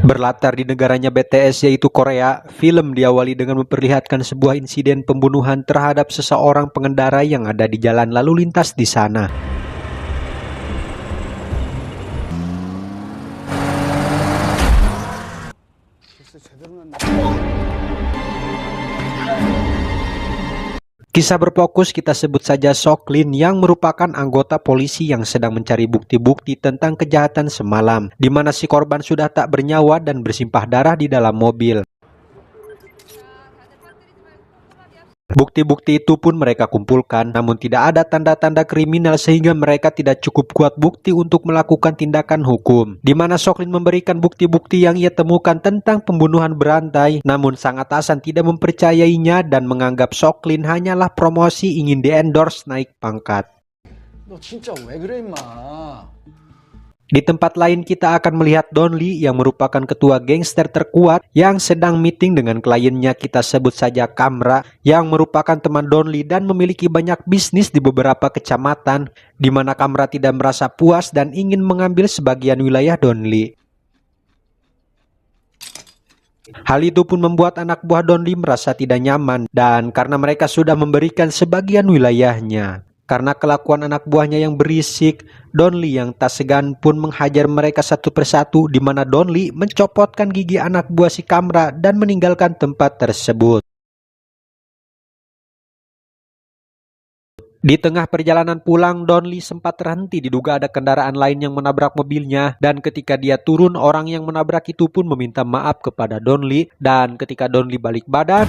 Berlatar di negaranya BTS yaitu Korea, film diawali dengan memperlihatkan sebuah insiden pembunuhan terhadap seseorang pengendara yang ada di jalan lalu lintas di sana. Kisah berfokus kita sebut saja Soklin yang merupakan anggota polisi yang sedang mencari bukti-bukti tentang kejahatan semalam, di mana si korban sudah tak bernyawa dan bersimpah darah di dalam mobil. Bukti-bukti itu pun mereka kumpulkan, namun tidak ada tanda-tanda kriminal sehingga mereka tidak cukup kuat bukti untuk melakukan tindakan hukum. Di mana Soklin memberikan bukti-bukti yang ia temukan tentang pembunuhan berantai, namun sang atasan tidak mempercayainya dan menganggap Soklin hanyalah promosi ingin di-endorse naik pangkat. 너 진짜 왜 그래 임마. Di tempat lain kita akan melihat Don Lee yang merupakan ketua gangster terkuat yang sedang meeting dengan kliennya, kita sebut saja Kamra, yang merupakan teman Don Lee dan memiliki banyak bisnis di beberapa kecamatan, di mana Kamra tidak merasa puas dan ingin mengambil sebagian wilayah Don Lee. Hal itu pun membuat anak buah Don Lee merasa tidak nyaman, dan karena mereka sudah memberikan sebagian wilayahnya. Karena kelakuan anak buahnya yang berisik, Don Lee yang tak segan pun menghajar mereka satu persatu, di mana Don Lee mencopotkan gigi anak buah si Kamra dan meninggalkan tempat tersebut. Di tengah perjalanan pulang, Don Lee sempat terhenti diduga ada kendaraan lain yang menabrak mobilnya, dan ketika dia turun, orang yang menabrak itu pun meminta maaf kepada Don Lee, dan ketika Don Lee balik badan,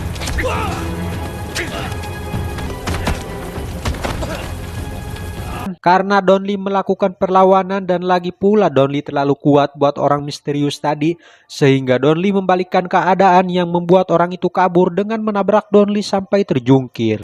karena Don Lee melakukan perlawanan dan lagi pula Don Lee terlalu kuat buat orang misterius tadi, sehingga Don Lee membalikkan keadaan yang membuat orang itu kabur dengan menabrak Don Lee sampai terjungkir.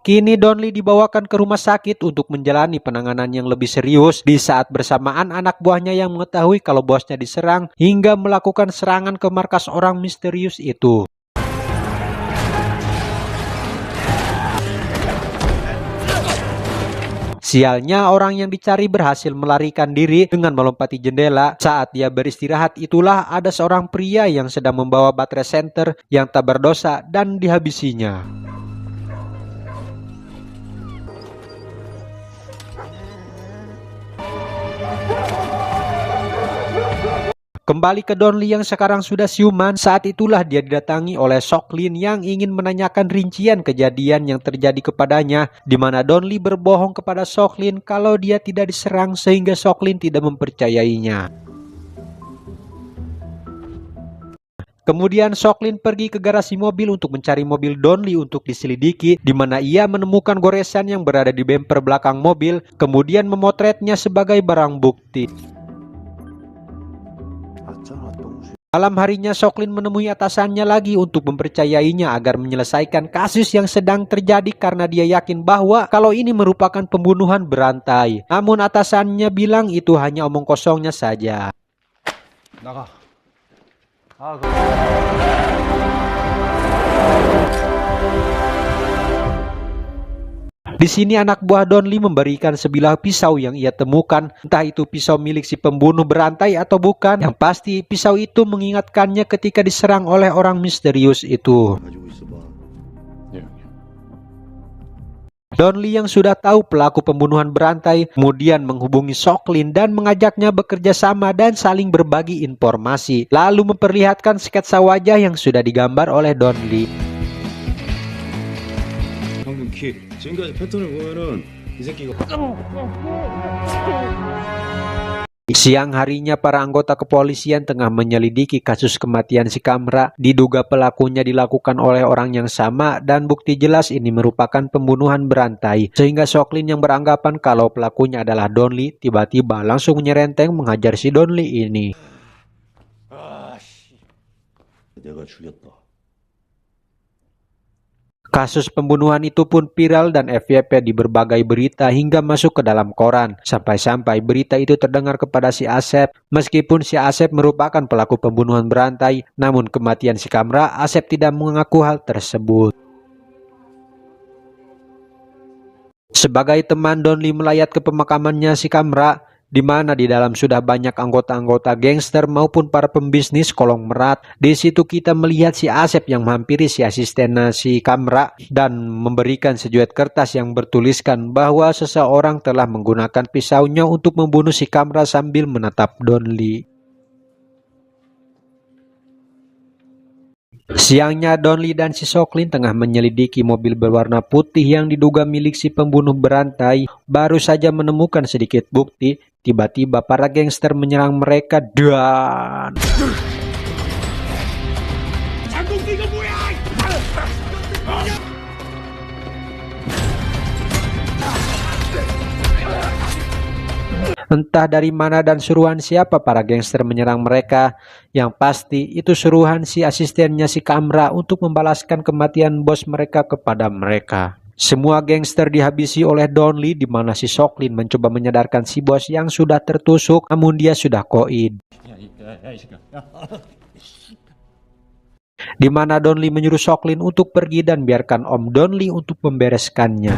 Kini Don Lee dibawakan ke rumah sakit untuk menjalani penanganan yang lebih serius, di saat bersamaan anak buahnya yang mengetahui kalau bosnya diserang hingga melakukan serangan ke markas orang misterius itu. Sialnya, orang yang dicari berhasil melarikan diri dengan melompati jendela. Saat dia beristirahat itulah ada seorang pria yang sedang membawa baterai senter yang tak berdosa dan dihabisinya. Kembali ke Don Lee yang sekarang sudah siuman, saat itulah dia didatangi oleh Soklin yang ingin menanyakan rincian kejadian yang terjadi kepadanya, di mana Don Lee berbohong kepada Soklin kalau dia tidak diserang sehingga Soklin tidak mempercayainya. Kemudian Soklin pergi ke garasi mobil untuk mencari mobil Don Lee untuk diselidiki, di mana ia menemukan goresan yang berada di bemper belakang mobil, kemudian memotretnya sebagai barang bukti. Malam harinya Soklin menemui atasannya lagi untuk mempercayainya agar menyelesaikan kasus yang sedang terjadi karena dia yakin bahwa kalau ini merupakan pembunuhan berantai. Namun atasannya bilang itu hanya omong kosongnya saja. 나가. Di sini anak buah Don Lee memberikan sebilah pisau yang ia temukan, entah itu pisau milik si pembunuh berantai atau bukan. Yang pasti pisau itu mengingatkannya ketika diserang oleh orang misterius itu. Don Lee yang sudah tahu pelaku pembunuhan berantai kemudian menghubungi Soklin dan mengajaknya bekerja sama dan saling berbagi informasi, lalu memperlihatkan sketsa wajah yang sudah digambar oleh Don Lee. 지금까지 패턴을 보면은 이 새끼가 Siang harinya para anggota kepolisian tengah menyelidiki kasus kematian si Kamra. Diduga pelakunya dilakukan oleh orang yang sama dan bukti jelas ini merupakan pembunuhan berantai. Sehingga Soklin yang beranggapan kalau pelakunya adalah Don Lee tiba-tiba langsung menyerenteng menghajar si Don Lee ini. 내가 죽였다. Kasus pembunuhan itu pun viral dan FYP di berbagai berita hingga masuk ke dalam koran. Sampai-sampai berita itu terdengar kepada si Asep. Meskipun si Asep merupakan pelaku pembunuhan berantai, namun kematian si Kamra, Asep tidak mengaku hal tersebut. Sebagai teman, Donli melayat ke pemakamannya si Kamra, di mana di dalam sudah banyak anggota-anggota gangster maupun para pembisnis kolong merat. Di situ kita melihat si Asep yang menghampiri si asisten si Kamra dan memberikan sejuet kertas yang bertuliskan bahwa seseorang telah menggunakan pisaunya untuk membunuh si Kamra sambil menatap Donli. Siangnya, Donli dan si Soklin tengah menyelidiki mobil berwarna putih yang diduga milik si pembunuh berantai. Baru saja menemukan sedikit bukti, tiba-tiba para gangster menyerang mereka dan... Entah dari mana dan suruhan siapa para gangster menyerang mereka. Yang pasti itu suruhan si asistennya si Kamra untuk membalaskan kematian bos mereka kepada mereka. Semua gangster dihabisi oleh Donli, di mana si Soklin mencoba menyadarkan si bos yang sudah tertusuk, namun dia sudah koid. Di mana Donli menyuruh Soklin untuk pergi dan biarkan Om Donli untuk membereskannya.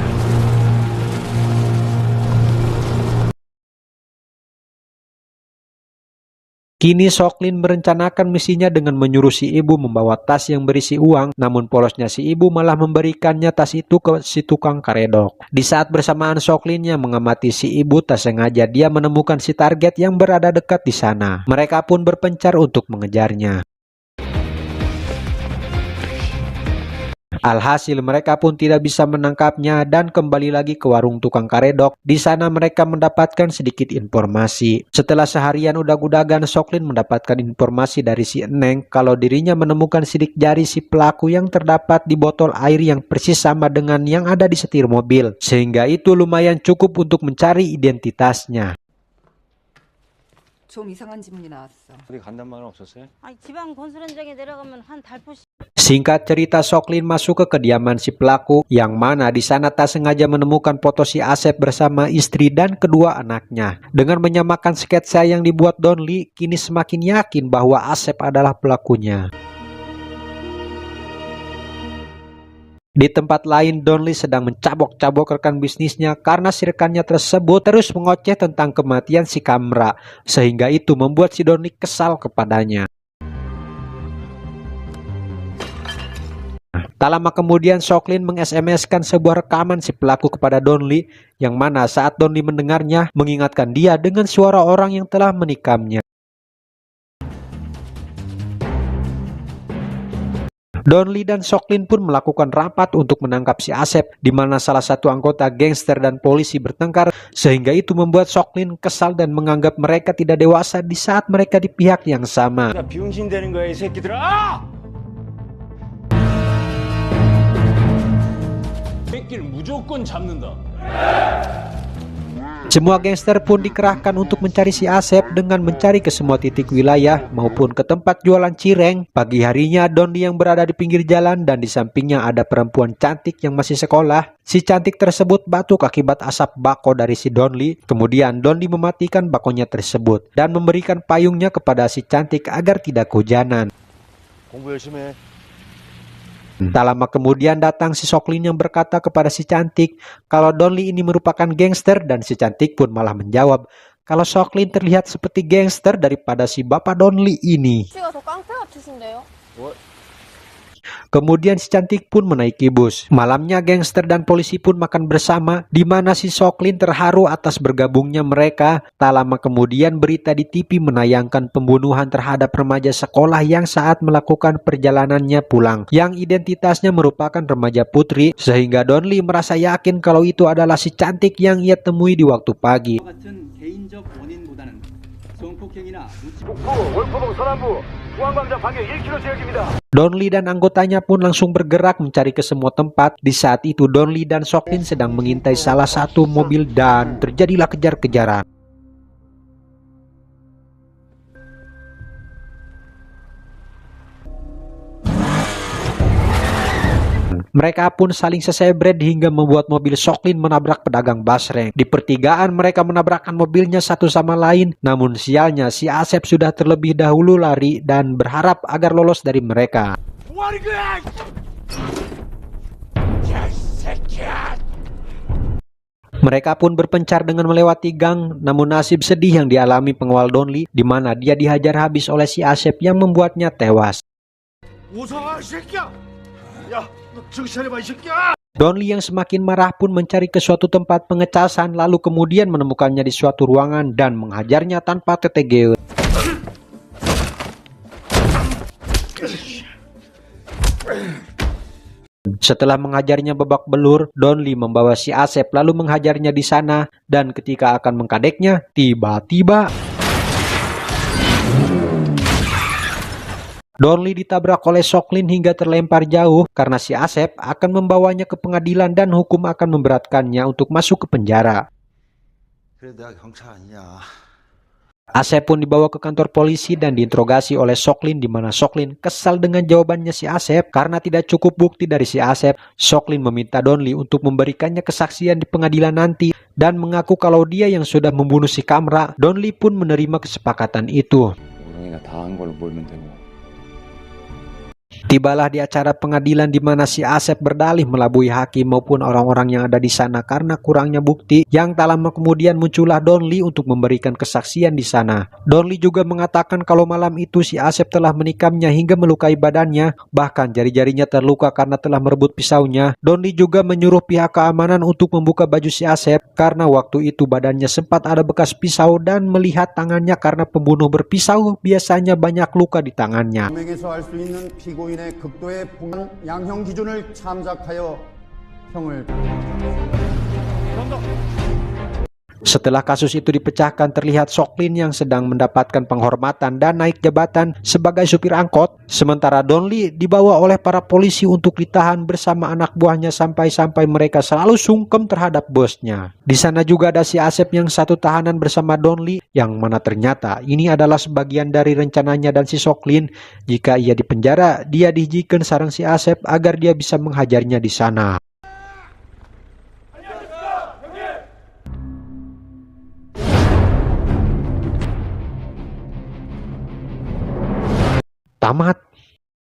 Kini Soklin merencanakan misinya dengan menyuruh si ibu membawa tas yang berisi uang, namun polosnya si ibu malah memberikannya tas itu ke si tukang karedok. Di saat bersamaan Soklin yang mengamati si ibu, tak sengaja dia menemukan si target yang berada dekat di sana. Mereka pun berpencar untuk mengejarnya. Alhasil mereka pun tidak bisa menangkapnya dan kembali lagi ke warung tukang karedok. Di sana mereka mendapatkan sedikit informasi. Setelah seharian udag-udagan, Soklin mendapatkan informasi dari si Eneng kalau dirinya menemukan sidik jari si pelaku yang terdapat di botol air yang persis sama dengan yang ada di setir mobil. Sehingga itu lumayan cukup untuk mencari identitasnya. 좀 이상한 지문이 나왔어. 어디 간단 말은 없었어요? 아니 지방 건설 현장에 내려가면 한 달포씩. Singkat cerita, Soklin masuk ke kediaman si pelaku, yang mana di sana tak sengaja menemukan foto si Asep bersama istri dan kedua anaknya. Dengan menyamakan sketsa yang dibuat Donli, kini semakin yakin bahwa Asep adalah pelakunya. Di tempat lain, Donli sedang mencabok-cabok rekan bisnisnya karena si rekannya tersebut terus mengoceh tentang kematian si Kamra, sehingga itu membuat si Donli kesal kepadanya. Tak lama kemudian, Soklin meng-SMS-kan sebuah rekaman si pelaku kepada Donli, yang mana saat Donli mendengarnya mengingatkan dia dengan suara orang yang telah menikamnya. Donli dan Soklin pun melakukan rapat untuk menangkap si Asep, di mana salah satu anggota gangster dan polisi bertengkar, sehingga itu membuat Soklin kesal dan menganggap mereka tidak dewasa di saat mereka di pihak yang sama. 병신되는 거야 이 새끼들아! 새끼를 무조건 잡는다. Semua gangster pun dikerahkan untuk mencari si Asep dengan mencari ke semua titik wilayah maupun ke tempat jualan cireng. Pagi harinya, Donli yang berada di pinggir jalan dan di sampingnya ada perempuan cantik yang masih sekolah. Si cantik tersebut batuk akibat asap bako dari si Donli. Kemudian Donli mematikan bakonya tersebut dan memberikan payungnya kepada si cantik agar tidak kehujanan. 공부 열심히 해. Tak lama kemudian datang si Soklin yang berkata kepada si cantik kalau Donli ini merupakan gangster, dan si cantik pun malah menjawab kalau Soklin terlihat seperti gangster daripada si bapak Donli ini. 씨가 더 깡패 같으신데요? Kemudian si cantik pun menaiki bus. Malamnya gangster dan polisi pun makan bersama, di mana si Soklin terharu atas bergabungnya mereka. Tak lama kemudian berita di TV menayangkan pembunuhan terhadap remaja sekolah yang saat melakukan perjalanannya pulang, yang identitasnya merupakan remaja putri, sehingga Donli merasa yakin kalau itu adalah si cantik yang ia temui di waktu pagi. 같은 개인적 원인보다는 성폭행이나 Donli dan anggotanya pun langsung bergerak mencari ke semua tempat. Di saat itu Donli dan Soklin sedang mengintai salah satu mobil dan terjadilah kejar-kejaran. Mereka pun saling sesebret hingga membuat mobil Soklin menabrak pedagang basreng. Di pertigaan mereka menabrakkan mobilnya satu sama lain, namun sialnya si Asep sudah terlebih dahulu lari dan berharap agar lolos dari mereka. Mereka pun berpencar dengan melewati gang, namun nasib sedih yang dialami pengawal Donli, di mana dia dihajar habis oleh si Asep yang membuatnya tewas. Donli yang semakin marah pun mencari ke suatu tempat pengecasan, lalu kemudian menemukannya di suatu ruangan dan menghajarnya tanpa tetegeu. Setelah menghajarnya babak belur, Donli membawa si Asep lalu menghajarnya di sana, dan ketika akan mengkadeknya, tiba-tiba Donli ditabrak oleh Soklin hingga terlempar jauh karena si Asep akan membawanya ke pengadilan dan hukum akan memberatkannya untuk masuk ke penjara. Asep pun dibawa ke kantor polisi dan diinterogasi oleh Soklin, di mana Soklin kesal dengan jawabannya si Asep karena tidak cukup bukti dari si Asep. Soklin meminta Donli untuk memberikannya kesaksian di pengadilan nanti dan mengaku kalau dia yang sudah membunuh si Kamra. Donli pun menerima kesepakatan itu. Tibalah di acara pengadilan di mana si Asep berdalih melabui hakim maupun orang-orang yang ada di sana karena kurangnya bukti. Yang tak lama kemudian muncullah Donli untuk memberikan kesaksian di sana. Donli juga mengatakan kalau malam itu si Asep telah menikamnya hingga melukai badannya, bahkan jari-jarinya terluka karena telah merebut pisaunya. Donli juga menyuruh pihak keamanan untuk membuka baju si Asep karena waktu itu badannya sempat ada bekas pisau, dan melihat tangannya karena pembunuh berpisau biasanya banyak luka di tangannya. 피고인의 극도의 불안 양형 기준을 참작하여 형을. Setelah kasus itu dipecahkan, terlihat Soklin yang sedang mendapatkan penghormatan dan naik jabatan sebagai supir angkot, sementara Donli dibawa oleh para polisi untuk ditahan bersama anak buahnya sampai-sampai mereka selalu sungkem terhadap bosnya. Di sana juga ada si Asep yang satu tahanan bersama Donli, yang mana ternyata ini adalah sebagian dari rencananya dan si Soklin. Jika ia dipenjara, dia diizinkan sarang si Asep agar dia bisa menghajarnya di sana. Tamat.